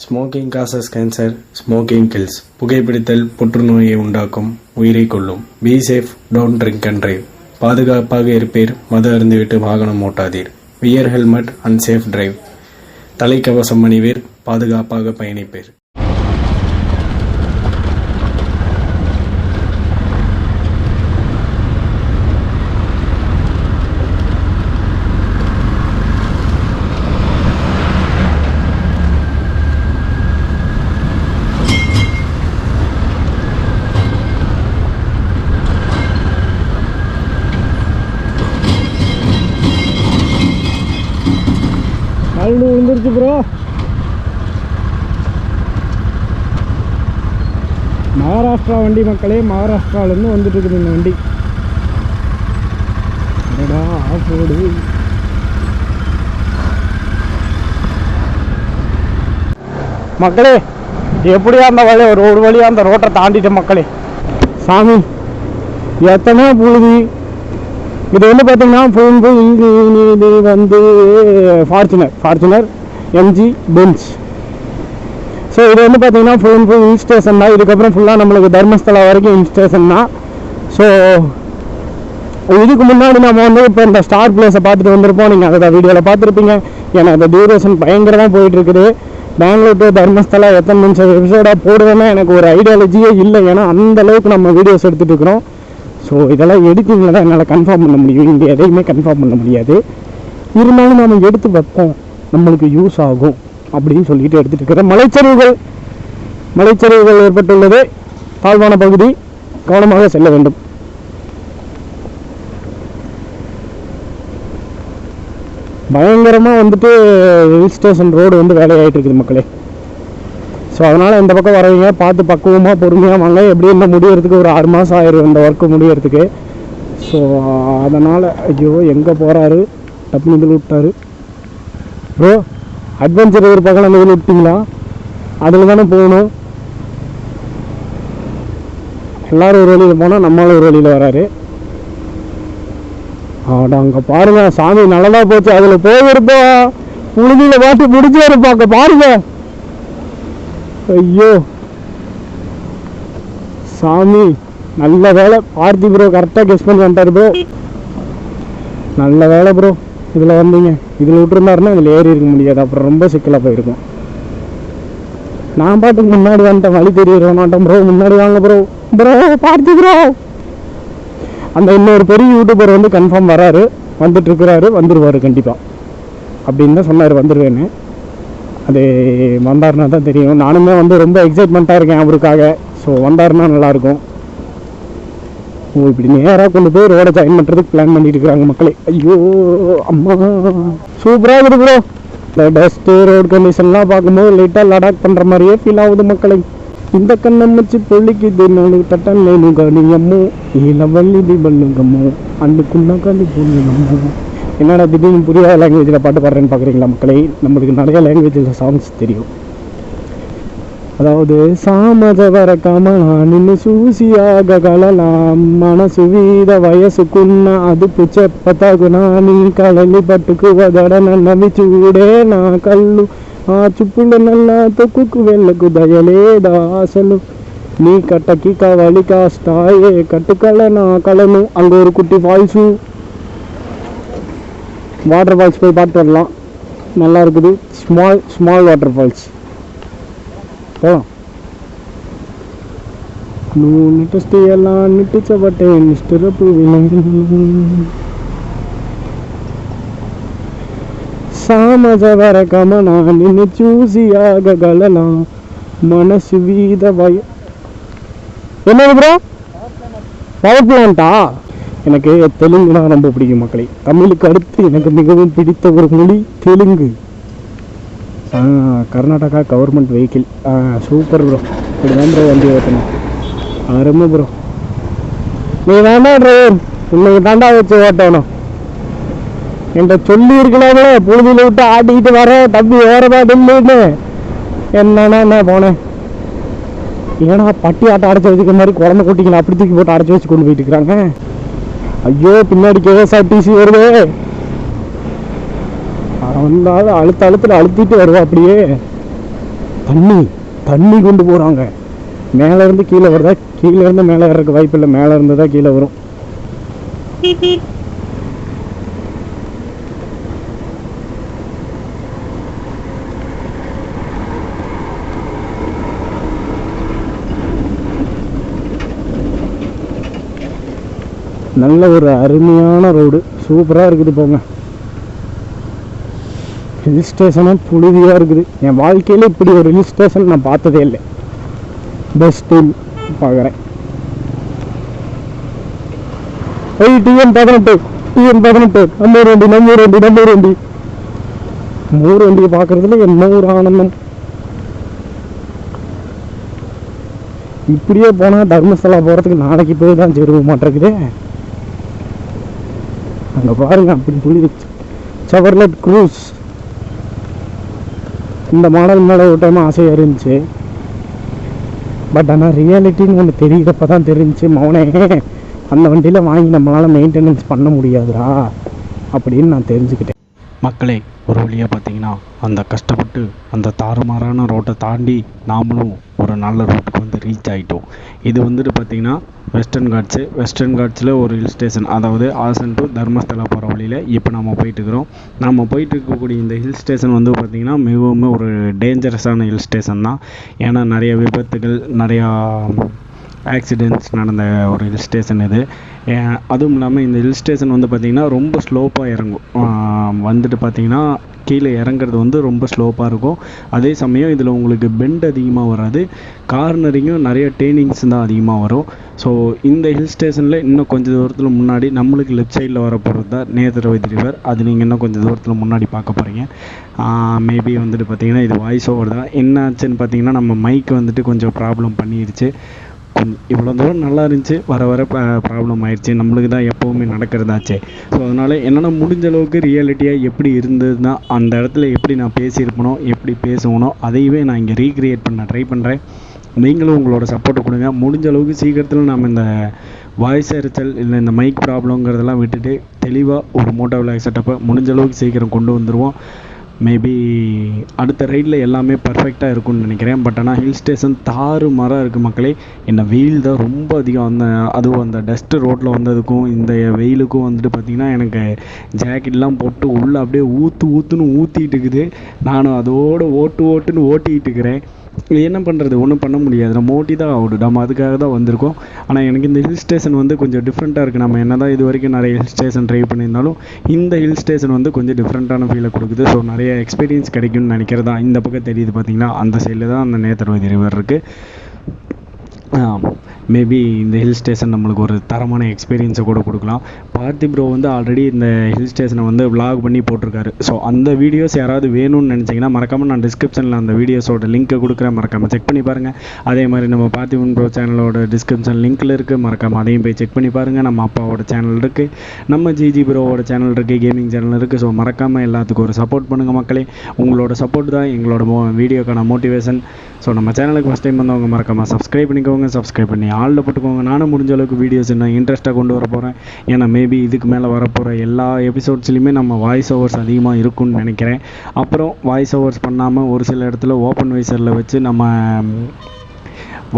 Smoking causes cancer, smoking kills. புகைப்பிடித்தல் புற்றுநோயை உண்டாக்கும், உயிரை கொல்லும். Be safe, don't drink and drive. பாதுகாப்பாக இருப்பீர், மது அருந்துவிட்டு வாகனம் ஓட்டாதீர். Wear helmet and safe drive. தலைக்கவசம் அணிவீர், பாதுகாப்பாக பயணிப்பீர். வந்துருச்சு ப்ரோ. மகாராஷ்டிரா வண்டி மக்களே, மகாராஷ்டிராவிலேருந்து வந்துட்டு இருக்குது இந்த வண்டி. Off road. மக்களே எப்படியா அந்த வழி ஒரு வழியாக அந்த ரோட்டை தாண்டிட்டேன் மக்களே. சாமி எத்தனை புழுதி. இது வந்து பார்த்தீங்கன்னா இது வந்து ஃபார்ச்சுனர் எம்ஜி பென்ஸ். ஸோ இது வந்து பார்த்தீங்கன்னா ஃபுல் ஹில் ஸ்டேஷன் தான். இதுக்கப்புறம் ஃபுல்லாக நம்மளுக்கு தர்மஸ்தலா வரைக்கும் ஹில் ஸ்டேஷன் தான். ஸோ இதுக்கு முன்னாடி நம்ம வந்து இப்போ இந்த ஸ்டார் பிளேஸை பார்த்துட்டு வந்திருப்போம். நீங்கள் அதை வீடியோவில் பார்த்துருப்பீங்க. ஏன்னா அந்த டியூரேஷன் பயங்கரமாக போயிட்டுருக்குது. பெங்களூர் டு தர்மஸ்தலா எத்தனை நிமிஷம் எபிசோடாக போடுவேன்னா எனக்கு ஒரு ஐடியாலஜியே இல்லை. ஏன்னா அந்தளவுக்கு நம்ம வீடியோஸ் எடுத்துகிட்டு இருக்கிறோம். ஸோ இதெல்லாம் எடிட்டிங்கில் தான் என்னால் கன்ஃபார்ம் பண்ண முடியும். இங்கே எதையுமே கன்ஃபார்ம் பண்ண முடியாது. இருந்தாலும் நம்ம எடுத்து வைப்போம், நம்மளுக்கு யூஸ் ஆகும் அப்படின்னு சொல்லிட்டு எடுத்துகிட்டு இருக்கிறேன். மலைச்சரிவுகள் ஏற்பட்டுள்ளது. தாழ்வான பகுதி, கவனமாக செல்ல வேண்டும். பயங்கரமாக வந்துட்டு ஹில் ஸ்டேஷன் ரோடு வந்து வேலையாகிட்டு இருக்குது மக்களே. ஸோ அதனால் இந்த பக்கம் வரவங்க பார்த்து பக்குவமாக பொறுமையாக வாங்க. எப்படி இருந்தால் முடியறதுக்கு ஒரு 6 மாதம் ஆயிரும் இந்த ஒர்க்கு முடியறதுக்கு. ஸோ அதனால் ஐயோ எங்கே போகிறாரு, டப்புனு இதில் விட்டார் ப்ரோ. அட்வென்ச்சர் எதிர்பார்க்கலாம், அந்த இதில் விட்டிங்களா? அதில் தானே போகணும். எல்லோரும் ஒரு வழியில் போனால் நம்மளும் ஒரு வழியில் வராரு. அங்கே பாருங்க சாமி, நல்லதாக போச்சு. அதில் போயிருப்போம், புழுதியில் பார்த்து முடிஞ்சே இருப்பாங்க பாருங்க. ஐயோ சாமி, நல்ல வேலை. பார்த்தி ப்ரோ கரெக்டாக கெஸ் பண்ணி வந்துட்டார் ப்ரோ. நல்ல வேலை ப்ரோ இதில் வந்தீங்க. இதில் விட்டுருந்தாருன்னா இதில் ஏறி இருக்க முடியாது, அப்புறம் ரொம்ப சிக்கலாக போயிருக்கும். நான் பாட்டுக்கு முன்னாடி வந்துட்டேன், வழி தெரியுறேன் மாட்டேன் ப்ரோ. முன்னாடி வாங்க ப்ரோ. பார்த்தி ப்ரோ, அந்த இன்னொரு பெரிய யூடியூபர் வந்து கன்ஃபார்ம் வராரு, வந்துட்டுருக்கிறாரு, வந்துடுவார் கண்டிப்பாக அப்படின்னு தான் சொன்னார். வந்துடுவேன்னு. அது வந்தாருன்னா தான் தெரியும். நானுமே வந்து ரொம்ப எக்ஸைட்மெண்ட்டாக இருக்கேன் அவருக்காக. ஸோ வந்தாருன்னா நல்லாயிருக்கும். இப்படி நேராக கொண்டு போய் ரோடை ஜாயின் பண்ணுறதுக்கு பிளான் பண்ணிட்டு இருக்கிறாங்க மக்களே. ஐயோ அம்மா, சூப்பராக இருக்குது ப்ரோ. இந்த டஸ்ட்டு ரோடு கண்டிஷன்லாம் பார்க்கும்போது லைட்டாக லடாக் பண்ணுற மாதிரியே ஃபீல் ஆகுது மக்களே. இந்த கண்ணம்மச்சு பொள்ளிக்குது நாலு தட்டன் வேணுங்கம்மோ, இல்லை வள்ளிதி பல்லுங்கம்மோ, அண்டுக்குள்ளா கண்டி பொண்ணுங்கம்மோ. என்னடா திடீர்னு புரியாத லாங்குவேஜில் பாட்டு பாடுறேன்னு பார்க்குறீங்களா மக்களே? நம்மளுக்கு நிறைய லாங்குவேஜில் சாங்ஸ் தெரியும். அதாவது சாமஜவர கமலா நின்று சூசியாக கலலாம், మనసు వీద వయసుకున్న అదుపు చెప్పతగునా, నీ కళలి పట్టుకు వదడనన్నవి చూడే నా కళ్ళు, ఆ చుప్పులు నల్ల తొక్కుకు వెళ్ళకు దయలేదా అసలు, నీ కట్టకి కవలి కాస్తాయే కట్టుకళ నా కళను. அங்கே ஒரு குட்டி ஃபால்ஸு, வாட்டர் ஃபால்ஸ் போய் பார்த்து வரலாம். நல்லா இருக்குது. ஸ்மால் வாட்டர் ஃபால்ஸ் போகலாம். నువ్వు నిట్టస్తే ఎలా నిట్టించబట్టే నిష్ఠురపు సామజవర గమన నిన్ను చూసి ఆగగలనా, మనసు వీద వయ. என்னது ப்ரோ? பவர் பிளான்ட்டா? எனக்கு தெலுங்குனா ரொம்ப பிடிக்கும் மக்களே. தமிழுக்கு அடுத்து எனக்கு மிகவும் பிடித்த ஒரு மொழி Telugu. Karnataka government vehicle. Super bro. இப்படி தான் ப்ரோ வண்டி ஓட்டணும். அருமை ப்ரோ. நீ வேணா ட்ரைவர், இன்னைக்கு தாண்டா வச்சு ஓட்டணும். என்கிட்ட சொல்லி இருக்கலாம்ல, புழுதியில் விட்டு ஆட்டிக்கிட்டு வர தம்பி ஓரமா டில்லுன்னு. என்னன்னா என்ன போனேன். ஏன்னா பட்டி ஆட்டை அடைச்சி வச்சுக்க மாதிரி குழந்தை குட்டிங்களை அப்படி தூக்கி போட்டு அடைச்சி வச்சு கொண்டு போயிட்டு இருக்கிறாங்க. ஐயோ பின்னாடி KSRTC வருது. வந்தாலும் அழுத்திட்டு வருவா அப்படியே. தண்ணி தண்ணி கொண்டு போகிறாங்க. மேலேருந்து கீழே வருதா, கீழேருந்து மேலே வர்றதுக்கு வாய்ப்பு இல்லை, மேலே இருந்து தான் கீழே வரும். நல்ல ஒரு அருமையான ரோடு, சூப்பராக இருக்குது. போங்க, ஹில் ஸ்டேஷனும் புழுதியாக இருக்குது. என் வாழ்க்கையில் இப்படி ஒரு ஹில் ஸ்டேஷன் நான் பார்த்ததே இல்லை. பெஸ்ட்டு பார்க்குறேன். TN18 நம்ம வண்டியை பார்க்குறதுல என்ன ஒரு ஆனந்தம். இப்படியே போனால் தர்மஸ்தலா போகிறதுக்கு நாளைக்கு போய் தான் சேருவ மாட்டேங்குதே. அங்கே பாருங்க, அப்படி புள்ளி செவர்லெட் க்ரூஸ். இந்த மாடல் மேலே ஒரு டைம் ஆசையாக இருந்துச்சு. பட் ஆனால் ரியாலிட்டின்னு ஒன்று தெரியுறப்ப தான் தெரிஞ்சிச்சு, மௌனே அந்த வண்டியில் வாங்கி நம்மளால் மெயின்டெனன்ஸ் பண்ண முடியாதுடா அப்படின்னு நான் தெரிஞ்சுக்கிட்டேன். மக்களே, ஒரு வழியாக பார்த்தீங்கன்னா அந்த கஷ்டப்பட்டு அந்த தாறுமாறான ரோட்டை தாண்டி நாமளும் ஒரு நல்ல ரோட்டுக்கு வந்து ரீச் ஆகிட்டோம். இது வந்துட்டு பார்த்திங்கன்னா வெஸ்டர்ன் காட்ஸில் ஒரு ஹில் ஸ்டேஷன், அதாவது ஆசன் டு தர்மஸ்தலா போகிற வழியில் இப்போ நம்ம போயிட்டுருக்கிறோம். நம்ம போயிட்டு இருக்கக்கூடிய இந்த ஹில் ஸ்டேஷன் வந்து பார்த்திங்கன்னா மிகவும் ஒரு டேஞ்சரஸான ஹில் ஸ்டேஷன் தான். ஏன்னா நிறைய விபத்துகள், நிறையா ஆக்சிடெண்ட்ஸ் நடந்த ஒரு ஹில் ஸ்டேஷன் இது. அதுவும் இல்லாமல் இந்த ஹில் ஸ்டேஷன் வந்து பார்த்திங்கன்னா ரொம்ப ஸ்லோப்பாக இறங்கும். வந்துட்டு பார்த்திங்கன்னா கீழே இறங்குறது வந்து ரொம்ப ஸ்லோப்பாக இருக்கும். அதே சமயம் இதில் உங்களுக்கு பெண்ட் அதிகமாக வராது, கார்னரிங்கும் நிறைய டேர்னிங்ஸ் தான் அதிகமாக வரும். ஸோ இந்த ஹில் ஸ்டேஷனில் இன்னும் கொஞ்சம் தூரத்தில் முன்னாடி நம்மளுக்கு லெஃப்ட் சைடில் வர போகிறது தான் நேத்ரவதி ரிவர். அது நீங்கள் இன்னும் கொஞ்சம் தூரத்தில் முன்னாடி பார்க்க போகிறீங்க. மேபி வந்துட்டு பார்த்திங்கன்னா இது வாய்ஸ் ஓவர் தான். என்ன ஆச்சுன்னு பார்த்திங்கன்னா நம்ம மைக் வந்துட்டு கொஞ்சம் ப்ராப்ளம் பண்ணிடுச்சு. இவ்வளோ தூரம் நல்லா இருந்துச்சு, வர வர ப்ராப்ளம் ஆயிடுச்சு. நம்மளுக்கு தான் எப்போவுமே நடக்கிறதாச்சே. ஸோ அதனால் என்னால் முடிஞ்ச அளவுக்கு ரியாலிட்டியாக எப்படி இருந்ததுன்னா அந்த இடத்துல எப்படி நான் பேசியிருப்பனோ, எப்படி பேசுவனோ அதையவே நான் இங்கே ரீக்ரியேட் பண்ண ட்ரை பண்ணுறேன். நீங்களும் உங்களோட சப்போர்ட்டை கொடுங்க. முடிஞ்ச அளவுக்கு சீக்கிரத்தில் நம்ம இந்த வாய்ஸ் எரிச்சல் இல்லை இந்த மைக் ப்ராப்ளங்கிறதெல்லாம் விட்டுட்டு தெளிவாக ஒரு மோட்டோ விளாக் செட்டப்பை முடிஞ்ச அளவுக்கு சீக்கிரம் கொண்டு வந்துடுவோம். மேபி அடுத்த ரைடில் எல்லாமே பர்ஃபெக்டாக இருக்கும்னு நினைக்கிறேன். பட் ஆனால் ஹில் ஸ்டேஷன் தாறுமாறாக இருக்குது மக்களே. என்ன வெயில் தான் ரொம்ப அதிகம். அதுவும் அந்த டஸ்ட்டு ரோட்டில் வந்ததுக்கும் இந்த வெயிலுக்கும் வந்துட்டு பார்த்திங்கன்னா எனக்கு ஜாக்கெட்லாம் போட்டு உள்ளே அப்படியே ஊற்றுன்னு ஊற்றிட்டு இருக்குது. நானும் அதோடு ஓட்டுன்னு ஓட்டிகிட்டு இருக்கிறேன். என்ன பண்ணுறது, ஒன்றும் பண்ண முடியாது, நம்ம ஓட்டி தான் ஆகணும். நம்ம அதுக்காக தான் வந்திருக்கோம். ஆனால் எனக்கு இந்த ஹில் ஸ்டேஷன் வந்து கொஞ்சம் டிஃப்ரெண்ட்டாக இருக்குது. நம்ம என்ன தான் இது வரைக்கும் நிறைய ஹில் ஸ்டேஷன் ட்ரை பண்ணியிருந்தாலும் இந்த ஹில் ஸ்டேஷன் வந்து கொஞ்சம் டிஃப்ரெண்ட்டான ஃபீலை கொடுக்குது. ஸோ நிறைய எக்ஸ்பீரியன்ஸ் கிடைக்கும்னு நினைக்கிறதா. இந்த பக்கம் தெரியுது பார்த்திங்கன்னா, அந்த சைடில் தான் அந்த நேத்ரவதி ரிவர் இருக்குது. மேபி இந்த ஹில் ஸ்டேஷன் நம்மளுக்கு ஒரு தரமான எக்ஸ்பீரியன்ஸை கூட கொடுக்கலாம். பார்த்தி ப்ரோ வந்து ஆல்ரெடி இந்த ஹில் ஸ்டேஷனை வந்து விளாக் பண்ணி போட்டிருக்காரு. ஸோ அந்த வீடியோஸ் யாராவது வேணும்னு நினச்சிங்கன்னா மறக்காமல் நான் டிஸ்கிரிப்ஷனில் அந்த வீடியோஸோட லிங்க்கை கொடுக்குறேன், மறக்காமல் செக் பண்ணி பாருங்கள். அதே மாதிரி நம்ம பார்த்திபன் ப்ரோ சேனலோட டிஸ்கிரிப்ஷன் லிங்க்கில் இருக்குது, மறக்காமல் அதையும் போய் செக் பண்ணி பாருங்கள். நம்ம அப்பாவோட சேனல் இருக்குது, நம்ம ஜிஜி ப்ரோவோட சேனல் இருக்குது, கேமிங் சேனல் இருக்குது. ஸோ மறக்காமல் எல்லாத்துக்கும் ஒரு சப்போர்ட் பண்ணுங்கள் மக்களே. உங்களோட சப்போர்ட் தான் எங்களோட வீடியோக்கான மோட்டிவேஷன். ஸோ நம்ம சேனலுக்கு ஃபஸ்ட் டைம் வந்தவங்க மறக்காமல் சப்ஸ்கிரைப் பண்ணிக்கோங்க, சப்ஸ்கிரைப் பண்ணி ஆளில் போட்டுக்கோங்க. நானும் முடிஞ்ச அளவுக்கு வீடியோஸ் இன்னும் இன்ட்ரெஸ்ட்டாக கொண்டு வர போகிறேன். ஏன்னா மேபி இதுக்கு மேலே வரப்போகிற எல்லா எபிசோட்ஸ்லையுமே நம்ம வாய்ஸ் ஓவர்ஸ் அதிகமாக இருக்கும்னு நினைக்கிறேன். அப்புறம் வாய்ஸ் ஓவர்ஸ் பண்ணாமல் ஒரு சில இடத்துல ஓப்பன் வாய்ஸரில் வச்சு நம்ம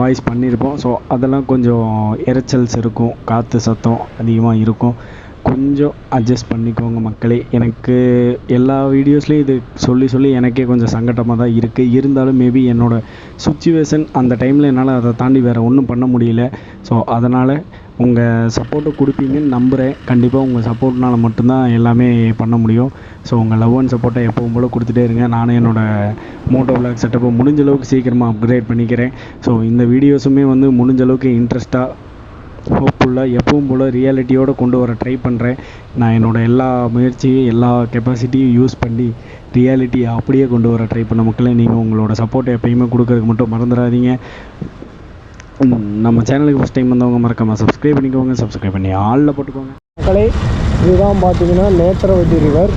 வாய்ஸ் பண்ணியிருப்போம். ஸோ அதெல்லாம் கொஞ்சம் இரைச்சல்ஸ் இருக்கும், காற்று சத்தம் அதிகமாக இருக்கும். கொஞ்சம் அட்ஜஸ்ட் பண்ணிக்கோங்க மக்களே. எனக்கு எல்லா வீடியோஸ்லேயும் இது சொல்லி எனக்கே கொஞ்சம் சங்கடமாக தான் இருக்குது. இருந்தாலும் மேபி என்னோடய சுச்சுவேஷன் அந்த டைமில் என்னால் அதை தாண்டி வேறு ஒன்றும் பண்ண முடியல. ஸோ அதனால் உங்கள் சப்போர்ட்டை கொடுப்பீங்கன்னு நம்புகிறேன். கண்டிப்பாக உங்கள் சப்போர்ட்னால் மட்டும்தான் எல்லாமே பண்ண முடியும். ஸோ உங்கள் லவ் அண்ட் சப்போர்ட்டை எப்பவும் போல் கொடுத்துட்டே இருங்க. நானும் என்னோடய மோட்டோ விளாக் செட்டப்பை முடிஞ்ச அளவுக்கு சீக்கிரமாக அப்கிரேட் பண்ணிக்கிறேன். ஸோ இந்த வீடியோஸுமே வந்து முடிஞ்ச அளவுக்கு இன்ட்ரெஸ்ட்டாக ஹோப்ஃபுல்லாக எப்பவும் போல் ரியாலிட்டியோடு கொண்டு வர ட்ரை பண்ணுறேன். நான் என்னோடய எல்லா முயற்சியும் எல்லா கெப்பாசிட்டியும் யூஸ் பண்ணி ரியாலிட்டியை அப்படியே கொண்டு வர ட்ரை பண்ண மக்களே. நீங்கள் உங்களோட சப்போர்ட்டை எப்பயுமே கொடுக்கறதுக்கு மட்டும் மறந்துடாதீங்க. நம்ம சேனலுக்கு ஃபஸ்ட் டைம் வந்தவங்க மறக்காமல் சப்ஸ்கிரைப் பண்ணிக்கோங்க, சப்ஸ்கிரைப் பண்ணி ஆளில் போட்டுக்கோங்க மக்களே. இதுதான் பார்த்தீங்கன்னா நேத்ரவதி ரிவர்.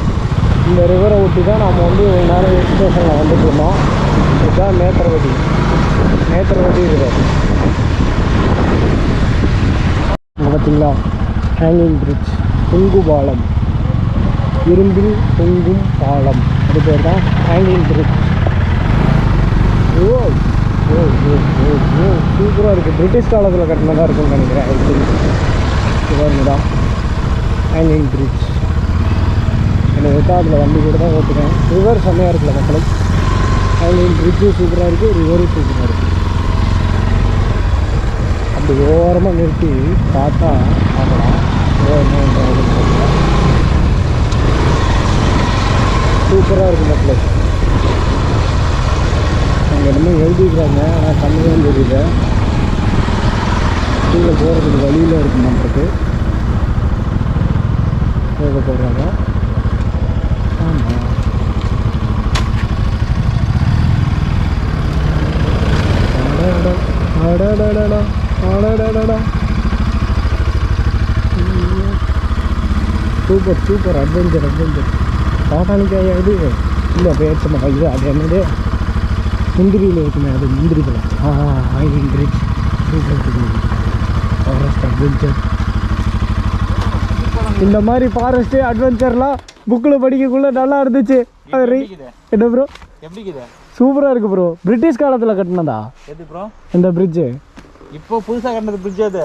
இந்த ரிவரை ஒட்டி தான் நம்ம வந்து ஒரு நேரம் ஹில் ஸ்டேஷனில் வந்துட்டு இருந்தோம். இதுதான் நேத்ரவதி ரிவர். பார்த்தீங்களா, ஹேங்கிங் பிரிட்ஜ், தொங்கு பாலம், இரும்பில் தொங்கும் பாலம், அது பேர் தான் ஹேங்கிங் பிரிட்ஜ். ஓ சூப்பராக இருக்குது. பிரிட்டிஷ் காலத்தில் கட்டினதாக இருக்கும்னு நினைக்கிறேன். பாருங்கடா ஹேங்கிங் பிரிட்ஜ். எனக்கு விட்டா அதில் வண்டி கூட தான் ஓட்டுவேன். ரிவர் செம்மையாக இருக்குல்ல மக்களை. ஹேங்கிங் பிரிட்ஜும் சூப்பராக இருக்குது, ரிவரும் சூப்பராக இருக்குது. அப்படி ஓரமாக நிறுத்தி பார்த்தா பார்க்கலாம். சூப்பராக இருக்குது மக்களை. அங்கே என்னமோ எழுதிக்கிறாங்க, ஆனால் கம்மியாக தெரியல. கீழே போகிறதுக்கு வழியில் இருக்கு நம்மளுக்கு போக போகிறாங்க. ஆமாம், சூப்பர் சூப்பர் அட்வென்ச்சர் அட்வென்ச்சர். டாட்டானிக்காயா இது? இல்லை பேசமா இது அது என்னது முந்திரியில் இருக்குமே, அது முந்திரி பழம். ஹேங்கிங் பிரிட்ஜ் சூப்பர் இருக்குது. Forest adventure. இந்த மாதிரி ஃபாரஸ்ட்டு அட்வென்ச்சர்லாம் புக்கில் படிக்கக்குள்ளே நல்லா இருந்துச்சு. என்ன ப்ரோ எப்படி சூப்பராக இருக்குது ப்ரோ. பிரிட்டிஷ் காலத்தில் கட்டினதா எது ப்ரோ இந்த பிரிட்ஜு? இப்போ புதுசாக கட்டினது பிரிட்ஜ். அது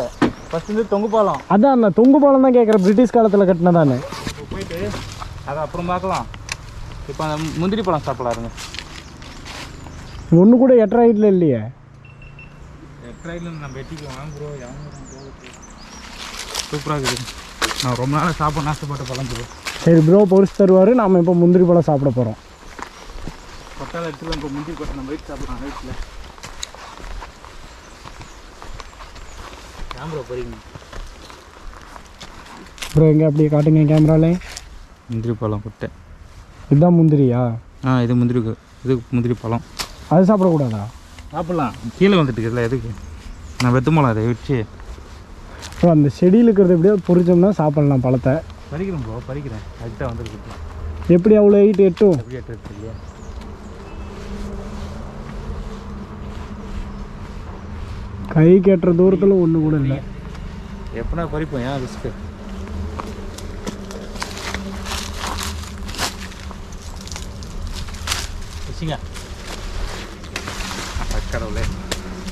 ஃபஸ்ட்டு வந்து தொங்கு பாலம். அதான் நான் தொங்கு பாலம் தான் கேட்குறேன். பிரிட்டிஷ் காலத்தில் கட்டினதானே. இப்போ போயிட்டு அதை அப்புறம் பார்க்கலாம். இப்போ அந்த முந்திரி பழம் சாப்பிடலாம் இருங்க. ஒன்று கூட எட்டரை ஹைட்டில் இல்லையே. எட்ராயில் நம்ம வெட்டிக்குவோம் ப்ரோ. சூப்பராக இருக்குது. நான் ரொம்ப நாள் சாப்பிட ஆசைப்பட்ட பழம் ப்ரோ. சரி ப்ரோ பொரிச்சு தருவார். நாம் இப்போ முந்திரி பழம் சாப்பிட போகிறோம். கொட்டால் எடுத்துக்கலாம். இப்போ முந்திரி கொட்டை நம்ம வெயிட் சாப்பிட்றோம் வீட்டில். கேமரா போகிறீங்க ப்ரோ? எங்கே அப்படியே காட்டுங்க கேமராலே. முந்திரி பழம் கொட்டை இதுதான் முந்திரியா? இது முந்திரி, இது முந்திரி பழம். அது சாப்பிடக்கூடாதா? சாப்பிட்லாம். கீழே வந்துட்டு இருக்குல்ல, எதுக்கு நான் வெத்து போகலாம் அதை வச்சு. ப்ரோ அந்த செடியில் இருக்கிறது எப்படியோ பொரிச்சோம்னா சாப்பிட்லாம் பழத்தை. பறிக்கிறேன் ப்ரோ, பறிக்கிறேன். அதுக்கு தான் வந்துருக்கு. எப்படி அவ்வளோ ஹைட் எட்டும்? எப்படி எட்டு இல்லையா? கை கட்டுற தூரத்தில் ஒன்று கூட இல்லை. எப்படின்னா பறிப்போம், ஏன் ரிஸ்க்கு. வச்சுங்க கடவுளே.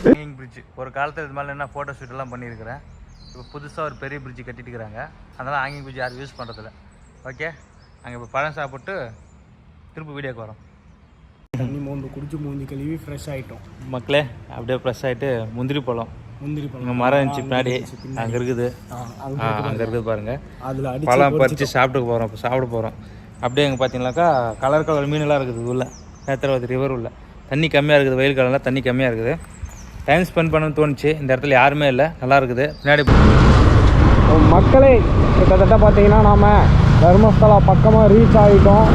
ஹேங்கிங் பிரிட்ஜ் ஒரு காலத்தில் இது மாதிரி என்ன ஃபோட்டோ ஷூட்டெல்லாம் பண்ணியிருக்கிறேன். இப்போ புதுசாக ஒரு பெரிய பிரிட்ஜ் கட்டிட்டு இருக்கிறாங்க. அதனால் ஹேங்கிங் பிரிட்ஜ் யாரும் யூஸ் பண்ணுறதில்ல. ஓகே, நாங்கள் இப்போ பழம் சாப்பிட்டு திருப்பி வீடியோக்கு வரோம். தண்ணி மோந்து குடிச்சு மூஞ்சி கழுவி ஃப்ரெஷ் ஆகிட்டோம் மக்களே. அப்படியே ஃப்ரெஷ் ஆகிட்டு முந்திரி பழம், முந்திரி பழம் இங்கே மரம் இருந்துச்சு பின்னாடி, அங்கே இருக்குது. அங்கே இருக்குது பாருங்கள். அதில் பழம் பறித்து சாப்பிட்டு போகிறோம். இப்போ சாப்பிட போகிறோம். அப்படியே அங்கே பார்த்தீங்கன்னாக்கா கலர் கலர் மீனெல்லாம் இருக்குது உள்ள. நேத்திரவாதி ரிவர் உள்ள தண்ணி கம்மியாக இருக்குது. வெயில் காலம்லாம் தண்ணி கம்மியாக இருக்குது. டைம் ஸ்பெண்ட் பண்ணணும்னு தோணுச்சு. இந்த இடத்துல யாருமே இல்லை, நல்லா இருக்குது. பின்னாடி மக்களே கிட்டத்தட்ட பார்த்தீங்கன்னா நாம் தர்மஸ்தலா பக்கமாக ரீச் ஆகிட்டோம்.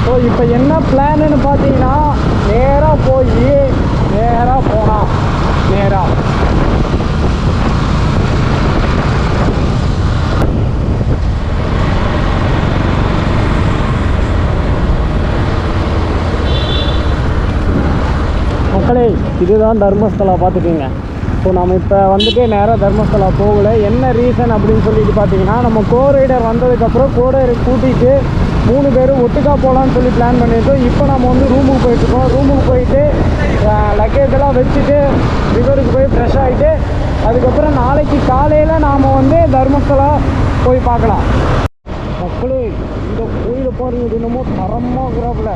ஸோ இப்போ என்ன பிளான்னு பார்த்தீங்கன்னா நேராக போனால் நேராக மக்களே இதுதான் தர்மஸ்தலா பார்த்துக்கோங்க. ஸோ நம்ம இப்போ வந்துட்டு நேராக தர்மஸ்தலா போகலை. என்ன ரீசன் அப்படின்னு சொல்லிட்டு பார்த்தீங்கன்னா, நம்ம கோ ரைடர் வந்ததுக்கப்புறம் கோ ரைடர் கூட்டிகிட்டு 3 பேரும் ஒட்டுக்கா போகலான்னு சொல்லி பிளான் பண்ணியிருக்கோம். இப்போ நம்ம வந்து ரூமுக்கு போயிட்டுருக்கோம். ரூமுக்கு போயிட்டு லக்கேஜெல்லாம் வச்சுட்டு ரிவருக்கு போய் ஃப்ரெஷ் ஆகிட்டு அதுக்கப்புறம் நாளைக்கு காலையில் நாம் வந்து தர்மஸ்தலா போய் பார்க்கலாம். மக்களே இந்த கோயிலை பாருங்க, இது என்னமோ தரமாகறாப்புல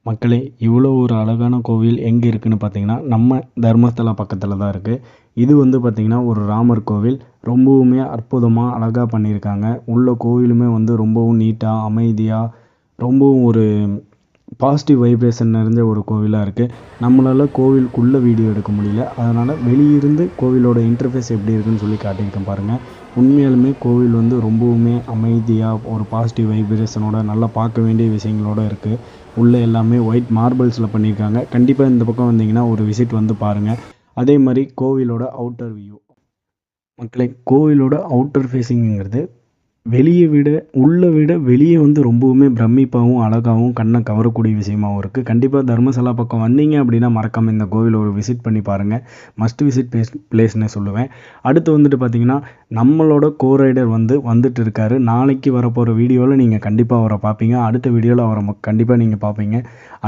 மக்களே, இவ்வளோ ஒரு அழகான கோவில் எங்கே இருக்குதுன்னு பார்த்தீங்கன்னா நம்ம தர்மஸ்தலா பக்கத்தில் தான் இருக்குது. இது வந்து பார்த்திங்கன்னா ஒரு ராமர் கோவில். ரொம்பவுமே அற்புதமாக அழகாக பண்ணியிருக்காங்க. உள்ள கோவிலுமே வந்து ரொம்பவும் நீட்டாக அமைதியாக ரொம்பவும் ஒரு பாசிட்டிவ் வைப்ரேஷன் நிறைஞ்ச ஒரு கோவிலாக இருக்குது. நம்மளால் கோவிலுக்குள்ளே வீடியோ எடுக்க முடியல, அதனால் வெளியிருந்து கோவிலோட இன்டர்ஃபேஸ் எப்படி இருக்குன்னு சொல்லி காட்டியிருக்கேன் பாருங்கள். உண்மையாலுமே கோவில் வந்து ரொம்பவுமே அமைதியாக ஒரு பாசிட்டிவ் வைப்ரேஷனோட நல்லா பார்க்க வேண்டிய விஷயங்களோடு இருக்குது. உள்ளே எல்லாமே ஒயிட் மார்பிள்ஸில் பண்ணியிருக்காங்க. கண்டிப்பாக இந்த பக்கம் வந்தீங்கன்னா ஒரு விசிட் வந்து பாருங்கள். அதே மாதிரி கோவிலோட அவுட்டர் வியூ மக்களே, கோவிலோட அவுட்டர் ஃபேஸிங்கிறது வெளியே விட உள்ளே விட வெளியே வந்து ரொம்பவுமே பிரமிப்பாகவும் அழகாகவும் கண்ணை கவரக்கூடிய விஷயமாகவும் இருக்குது. கண்டிப்பாக தர்மசாலா பக்கம் வந்தீங்க அப்படின்னா மறக்காமல் இந்த கோவில் ஒரு விசிட் பண்ணி பாருங்கள். மஸ்ட் விசிட் பிளேஸ்னே சொல்லுவேன். அடுத்து வந்துட்டு பார்த்திங்கன்னா நம்மளோட கோ-ரைடர் வந்துட்டு இருக்காரு. நாளைக்கு வரப்போகிற வீடியோவில் நீங்கள் கண்டிப்பாக அவரை பார்ப்பீங்க. அடுத்த வீடியோவில் அவரை கண்டிப்பாக நீங்கள் பார்ப்பீங்க.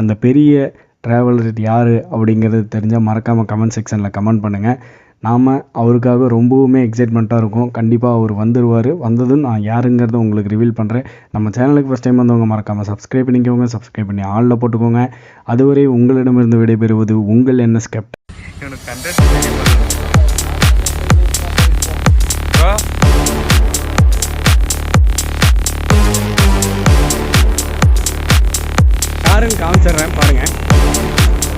அந்த பெரிய ட்ராவலர் யார் அப்படிங்கிறது தெரிஞ்சால் மறக்காமல் கமெண்ட் செக்ஷனில் கமெண்ட் பண்ணுங்கள். நாம் அவருக்காக ரொம்பவுமே எக்ஸைட்மெண்ட்டாக இருக்கும். கண்டிப்பாக அவர் வந்துடுவார். வந்ததும் நான் யாருங்கிறத உங்களுக்கு ரிவீல் பண்ணுறேன். நம்ம சேனலுக்கு ஃபஸ்ட் டைம் வந்தவங்க மறக்காமல் சப்ஸ்கிரைப் பண்ணிக்கோங்க. சப்ஸ்கிரைப் பண்ணி ஆளில் போட்டுக்கோங்க. அதுவரை உங்களிடமிருந்து விடைபெறுவது உங்கள் NS கேப்டன். யாருன்னு காமிச்சிடுறேன் பாருங்கள்.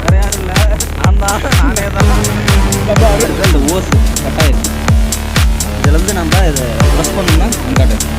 வேறு யாரும் இல்லை, நானே தான். இந்த ஓஸ் கட்டாயிருக்கு. இதுலேருந்து நம்ம இதை ப்ரெஸ் பண்ணோம்னா காட்டுது.